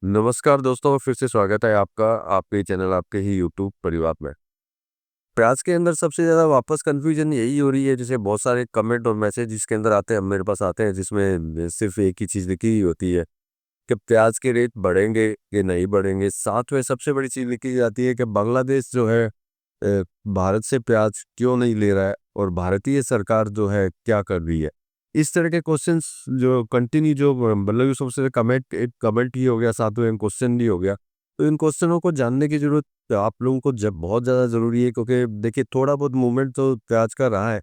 नमस्कार दोस्तों, फिर से स्वागत है आपका आपके चैनल आपके ही यूट्यूब परिवार में। प्याज के अंदर सबसे ज़्यादा वापस कन्फ्यूजन यही हो रही है, जैसे बहुत सारे कमेंट और मैसेज इसके अंदर आते हैं, मेरे पास आते हैं, जिसमें सिर्फ एक ही चीज़ लिखी हुई होती है कि प्याज के रेट बढ़ेंगे कि नहीं बढ़ेंगे। साथ में सबसे बड़ी चीज़ लिखी जाती है कि बांग्लादेश जो है भारत से प्याज क्यों नहीं ले रहा है और भारतीय सरकार जो है क्या कर रही है। इस तरह के क्वेश्चंस जो कंटिन्यू जो मतलब सबसे कमेंट एक कमेंट ही हो गया, साथ में क्वेश्चन भी हो गया। तो इन क्वेश्चनों को जानने की ज़रूरत आप लोगों को जब बहुत ज़्यादा ज़रूरी है, क्योंकि देखिए थोड़ा बहुत मूवमेंट तो प्याज का रहा है।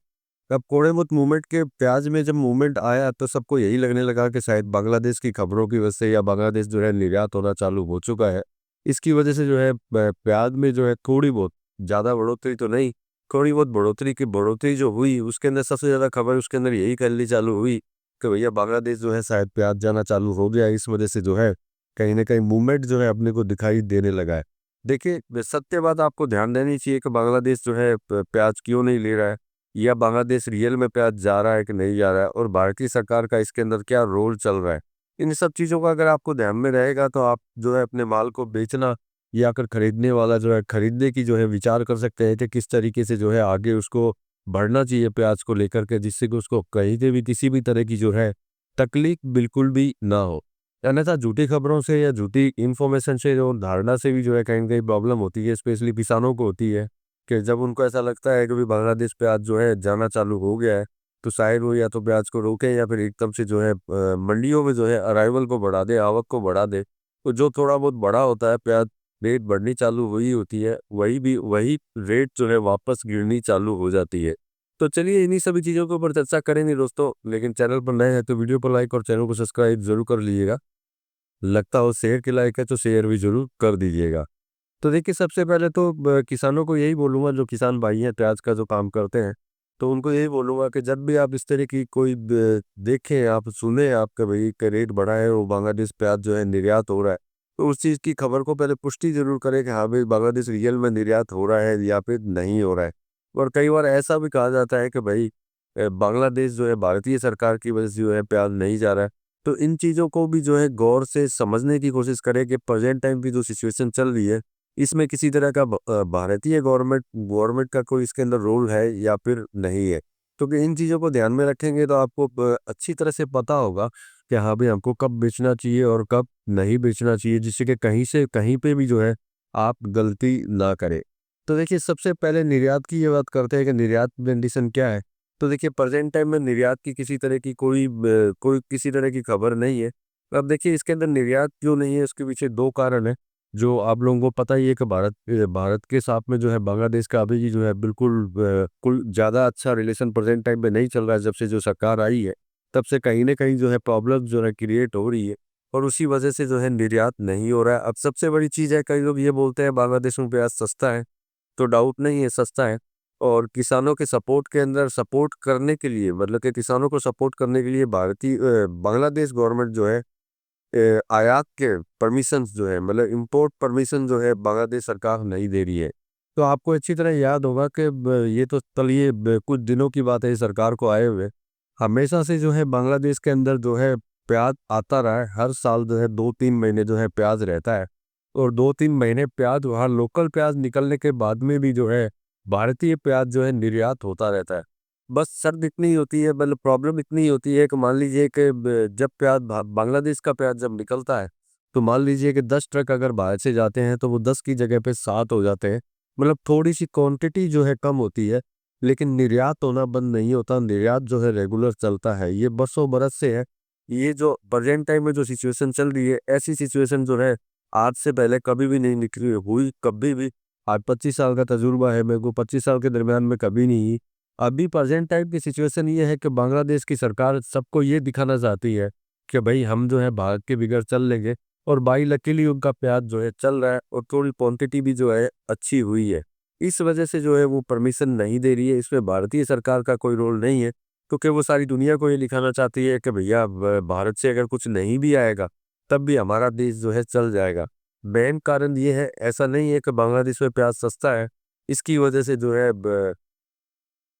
अब थोड़े बहुत मूवमेंट के प्याज में जब मूवमेंट आया तो सबको यही लगने लगा कि शायद बांग्लादेश की खबरों की वजह से या बांग्लादेश जो है निर्यात होना चालू हो चुका है। इसकी वजह से जो है प्याज में जो है थोड़ी बहुत, ज़्यादा बढ़ोतरी तो नहीं, थोड़ी बहुत बढ़ोतरी जो हुई उसके अंदर सबसे ज़्यादा खबर उसके अंदर यही करनी चालू हुई कि भैया बांग्लादेश जो है शायद प्याज जाना चालू हो गया है। इस वजह से जो है कहीं न कहीं मूवमेंट जो है अपने को दिखाई देने लगा है। देखिए, सत्य बात आपको ध्यान देनी चाहिए कि बांग्लादेश जो है प्याज क्यों नहीं ले रहा है, या बांग्लादेश रियल में प्याज जा रहा है कि नहीं जा रहा है, और भारतीय सरकार का इसके अंदर क्या रोल चल रहा है। इन सब चीज़ों का अगर आपको ध्यान में रहेगा तो आप जो है अपने माल को बेचना या फिर खरीदने वाला जो है खरीदने की जो है विचार कर सकते हैं कि किस तरीके से जो है आगे उसको बढ़ना चाहिए प्याज को लेकर के, जिससे कि उसको कहीं से भी किसी भी तरह की जो है तकलीफ बिल्कुल भी ना हो। अन्यथा झूठी खबरों से या झूठी इन्फॉर्मेशन से जो धारणा से भी जो है कहीं न कहीं प्रॉब्लम होती है, स्पेशली किसानों को होती है कि जब उनको ऐसा लगता है कि भाई बांग्लादेश प्याज जो है जाना चालू हो गया है, तो शायद वो या तो प्याज को रोकें या फिर एकदम से जो है मंडियों में जो है अराइवल को बढ़ा दे, आवक को बढ़ा दे। तो जो थोड़ा बहुत बढ़ा होता है प्याज, रेट बढ़नी चालू हुई होती है, वही रेट जो है वापस गिरनी चालू हो जाती है। तो चलिए इन्हीं सभी चीज़ों के ऊपर चर्चा करेंगे दोस्तों, लेकिन चैनल पर नए हैं तो वीडियो को लाइक और चैनल को सब्सक्राइब ज़रूर कर लीजिएगा। लगता हो शेयर के लायक है तो शेयर भी ज़रूर कर दीजिएगा। तो देखिए सबसे पहले तो किसानों को यही बोलूँगा, जो किसान भाई हैं प्याज का जो काम करते हैं, तो उनको यही बोलूँगा कि जब भी आप इस तरह की कोई देखें, आप सुने आप कि भाई का रेट बढ़ा है और बांग्लादेश प्याज जो है निर्यात हो रहा है, तो उस चीज़ की खबर को पहले पुष्टि ज़रूर करें कि हाँ भाई बांग्लादेश रियल में निर्यात हो रहा है या फिर नहीं हो रहा है। और कई बार ऐसा भी कहा जाता है कि भाई बांग्लादेश जो है भारतीय सरकार की वजह से जो है प्याज नहीं जा रहा है। तो इन चीज़ों को भी जो है गौर से समझने की कोशिश करें कि प्रेजेंट टाइम की जो सिचुएशन चल रही है, इसमें किसी तरह का भारतीय गवर्नमेंट गवर्नमेंट का कोई इसके अंदर रोल है या फिर नहीं है। क्योंकि इन चीज़ों को ध्यान में रखेंगे तो आपको अच्छी तरह से पता होगा कि हाँ भाई हमको कब बेचना चाहिए और कब नहीं बेचना चाहिए, जिससे कि कहीं से कहीं पे भी जो है आप गलती ना करें। तो देखिए सबसे पहले निर्यात की ये बात करते हैं कि निर्यात कंडीशन क्या है। तो देखिए प्रेजेंट टाइम में निर्यात की किसी तरह की कोई किसी तरह की खबर नहीं है। अब देखिए इसके अंदर निर्यात क्यों नहीं है, उसके पीछे 2 कारण हैं। जो आप लोगों को पता ही है कि भारत के साथ में जो है बांग्लादेश का अभी जो है बिल्कुल कुल ज़्यादा अच्छा रिलेशन प्रेजेंट टाइम पे नहीं चल रहा है, जब से जो सरकार आई है, तब से कहीं न कहीं जो है प्रॉब्लम जो है क्रिएट हो रही है और उसी वजह से जो है निर्यात नहीं हो रहा है। अब सबसे बड़ी चीज़ है, कई लोग ये बोलते हैं बांग्लादेश में प्याज़ सस्ता है, तो डाउट नहीं है सस्ता है। और किसानों के सपोर्ट के अंदर सपोर्ट करने के लिए, मतलब कि किसानों को सपोर्ट करने के लिए बांग्लादेश गवर्नमेंट जो है आयात के परमिशंस जो है, मतलब इंपोर्ट परमिशन जो है बांग्लादेश सरकार नहीं दे रही है। तो आपको अच्छी तरह याद होगा कि ये तो चलिए कुछ दिनों की बात है इस सरकार को आए हुए। हमेशा से जो है बांग्लादेश के अंदर जो है प्याज आता रहा है, हर साल जो है 2-3 महीने जो है प्याज रहता है और 2-3 महीने प्याज वहाँ लोकल प्याज निकलने के बाद में भी जो है भारतीय प्याज जो है निर्यात होता रहता है। बस शर्त इतनी होती है, मतलब प्रॉब्लम इतनी होती है कि मान लीजिए कि जब प्याज बांग्लादेश का प्याज जब निकलता है, तो मान लीजिए कि 10 ट्रक अगर बाहर से जाते हैं तो वो 10 की जगह पे 7 हो जाते हैं। मतलब थोड़ी सी क्वांटिटी जो है कम होती है, लेकिन निर्यात होना बंद नहीं होता, निर्यात जो है रेगुलर चलता है। ये बरसों बरस से है। ये जो प्रेजेंट टाइम में जो सिचुएशन चल रही है, ऐसी सिचुएशन जो है आज से पहले कभी भी नहीं निकली हुई, कभी भी। आज 25 साल का तजुर्बा है मेरे को, 25 साल के दरमियान में कभी नहीं हुई। अभी प्रेजेंट टाइम की सिचुएशन ये है कि बांग्लादेश की सरकार सबको ये दिखाना चाहती है कि भाई हम जो है भारत के बगैर चल लेंगे, और बाई लकीली उनका प्याज जो है चल रहा है और थोड़ी क्वांटिटी भी जो है अच्छी हुई है। इस वजह से जो है वो परमिशन नहीं दे रही है। इसमें भारतीय सरकार का कोई रोल नहीं है, क्योंकि वो सारी दुनिया को ये दिखाना चाहती है कि भैया भारत से अगर कुछ नहीं भी आएगा तब भी हमारा देश जो है चल जाएगा। मेन कारण ये है, ऐसा नहीं है कि बांग्लादेश में प्याज सस्ता है, इसकी वजह से जो है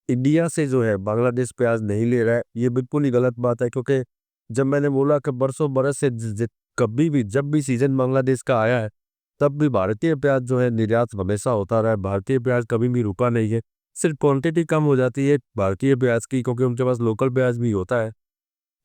इंडिया से जो है बांग्लादेश प्याज नहीं ले रहा है, ये बिल्कुल ही गलत बात है। क्योंकि जब मैंने बोला कि बरसों बरस से कभी भी जब भी सीजन बांग्लादेश का आया है, तब भी भारतीय प्याज जो है निर्यात हमेशा होता रहा है। भारतीय प्याज कभी भी रुका नहीं है। सिर्फ क्वांटिटी कम हो जाती है भारतीय प्याज की, क्योंकि उनके पास लोकल प्याज भी होता है,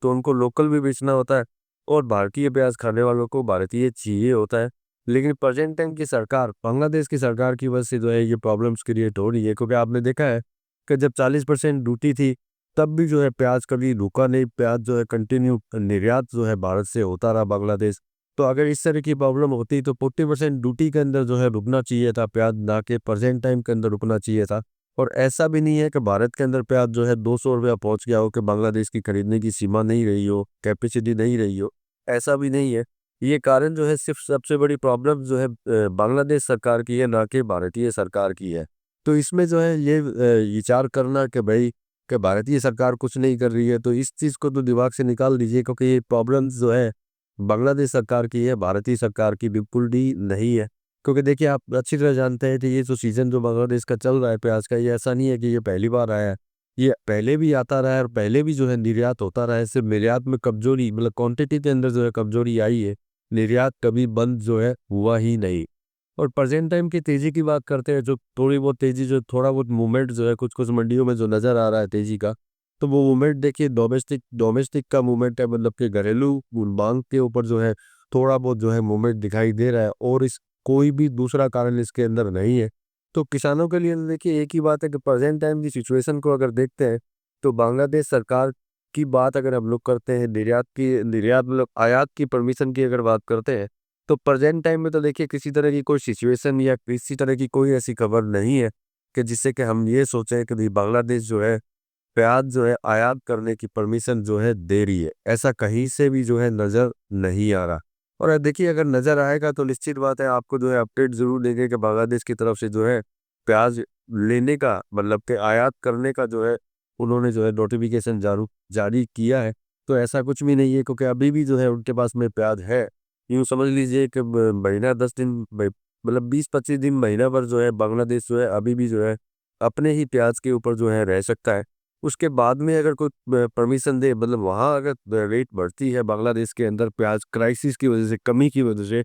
तो उनको लोकल भी बेचना होता है और भारतीय प्याज खाने वालों को भारतीय चाहिए होता है। लेकिन प्रेजेंट टाइम की सरकार, बांग्लादेश की सरकार की वजह से जो है ये प्रॉब्लम्स क्रिएट हो रही है, क्योंकि आपने देखा है कि जब 40% ड्यूटी थी, तब भी जो है प्याज कभी रुका नहीं। प्याज जो है कंटिन्यू निर्यात जो है भारत से होता रहा बांग्लादेश। तो अगर इस तरह की प्रॉब्लम होती तो 40% ड्यूटी के अंदर जो है रुकना चाहिए था प्याज, ना कि प्रेजेंट टाइम के अंदर रुकना चाहिए था। और ऐसा भी नहीं है कि भारत के अंदर प्याज जो है 200 रुपया पहुंच गया हो, कि बांग्लादेश की खरीदने की सीमा नहीं रही हो, कैपेसिटी नहीं रही हो। ऐसा भी नहीं है। ये कारण जो है सिर्फ सबसे बड़ी प्रॉब्लम जो है बांग्लादेश सरकार की है, ना कि भारतीय सरकार की है। तो इसमें जो है ये विचार करना कि भाई कि भारतीय सरकार कुछ नहीं कर रही है, तो इस चीज़ को तो दिमाग से निकाल दीजिए, क्योंकि ये प्रॉब्लम जो है बांग्लादेश सरकार की है, भारतीय सरकार की बिल्कुल भी नहीं है। क्योंकि देखिए आप अच्छी तरह जानते हैं कि ये जो सीज़न जो बांग्लादेश का चल रहा है प्याज का, ये ऐसा नहीं है कि ये पहली बार आया है। ये पहले भी आता रहा है और पहले भी जो है निर्यात होता रहा है। सिर्फ निर्यात में कमजोरी, मतलब क्वांटिटी के अंदर जो है कमजोरी आई है, निर्यात कभी बंद जो है हुआ ही नहीं। और प्रेजेंट टाइम की तेज़ी की बात करते हैं, जो थोड़ी बहुत तेज़ी, जो थोड़ा बहुत मूवमेंट जो है कुछ कुछ मंडियों में जो नज़र आ रहा है तेज़ी का, तो वो मूवमेंट देखिए डोमेस्टिक डोमेस्टिक का मूवमेंट है, मतलब कि घरेलू मांग के ऊपर जो है थोड़ा बहुत जो है मूवमेंट दिखाई दे रहा है, और इस कोई भी दूसरा कारण इसके अंदर नहीं है। तो किसानों के लिए देखिए एक ही बात है कि प्रेजेंट टाइम की सिचुएशन को अगर देखते हैं, तो बांग्लादेश सरकार की बात अगर हम लोग करते हैं, निर्यात मतलब आयात की परमिशन की अगर बात करते हैं, तो प्रेजेंट टाइम में तो देखिए किसी तरह की कोई सिचुएशन या किसी तरह की कोई ऐसी खबर नहीं है कि जिससे कि हम ये सोचें कि भाई बांग्लादेश जो है प्याज जो है आयात करने की परमिशन जो है दे रही है। ऐसा कहीं से भी जो है नज़र नहीं आ रहा। और देखिए अगर नज़र आएगा तो निश्चित बात है आपको जो है अपडेट ज़रूर देंगे कि बांग्लादेश की तरफ से जो है प्याज लेने का, मतलब कि आयात करने का जो है उन्होंने जो है नोटिफिकेशन जारी किया है। तो ऐसा कुछ भी नहीं है, क्योंकि अभी भी जो है उनके पास में प्याज है। यूँ समझ लीजिए कि महीना 10 दिन, मतलब 20-25 दिन, महीना भर जो है बांग्लादेश जो है अभी भी जो है अपने ही प्याज के ऊपर जो है रह सकता है। उसके बाद में अगर कोई परमिशन दे, मतलब वहाँ अगर रेट बढ़ती है बांग्लादेश के अंदर प्याज क्राइसिस की वजह से, कमी की वजह से,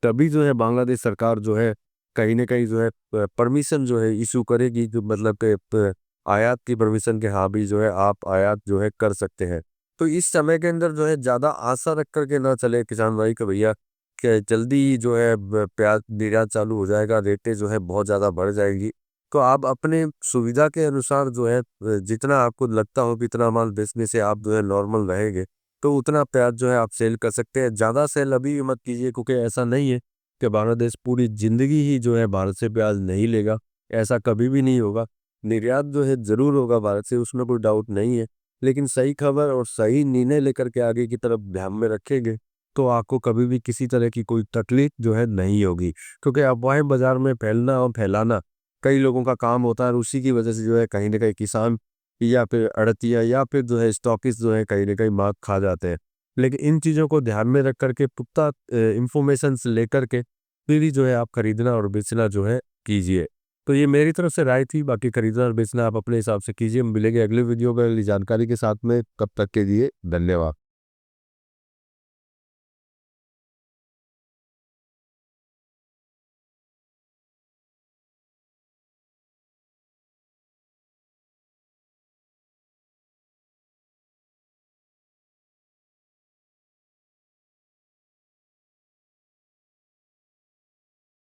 तभी जो है बांग्लादेश सरकार जो है कहीं न कहीं जो है परमिशन जो है इश्यू करेगी, जो मतलब कि आयात की परमिशन के, हाँ भी जो है आप आयात जो है कर सकते हैं। तो इस समय के अंदर जो है ज़्यादा आशा रख कर के ना चले किसान भाई, कि भैया कि जल्दी ही जो है प्याज निर्यात चालू हो जाएगा, रेटें जो है बहुत ज़्यादा बढ़ जाएगी। तो आप अपने सुविधा के अनुसार जो है जितना आपको लगता हो कि इतना माल बेचने से आप जो है नॉर्मल रहेंगे, तो उतना प्याज जो है आप सेल कर सकते हैं। ज़्यादा सेल अभी भी मत कीजिए, क्योंकि ऐसा नहीं है कि बांग्लादेश पूरी ज़िंदगी ही जो है भारत से प्याज नहीं लेगा, ऐसा कभी भी नहीं होगा। निर्यात जो है ज़रूर होगा भारत से, उसमें कोई डाउट नहीं है। लेकिन सही खबर और सही निर्णय लेकर के आगे की तरफ ध्यान में रखेंगे, तो आपको कभी भी किसी तरह की कोई तकलीफ जो है नहीं होगी। क्योंकि अफवाहें बाज़ार में फैलना और फैलाना कई लोगों का काम होता है, और उसी की वजह से जो है कहीं न कहीं किसान या फिर आड़तिया या फिर जो है स्टॉकिस्ट जो है कहीं न कहीं मार खा जाते हैं। लेकिन इन चीज़ों को ध्यान में रख कर के पुख्ता इन्फॉर्मेशंस लेकर के फिर ही जो है आप खरीदना और बेचना जो है कीजिए। तो ये मेरी तरफ से राय थी, बाकी खरीदना और बेचना आप अपने हिसाब से कीजिए। हम मिलेंगे अगले वीडियो में अगली जानकारी के साथ में, तब तक के लिए धन्यवाद।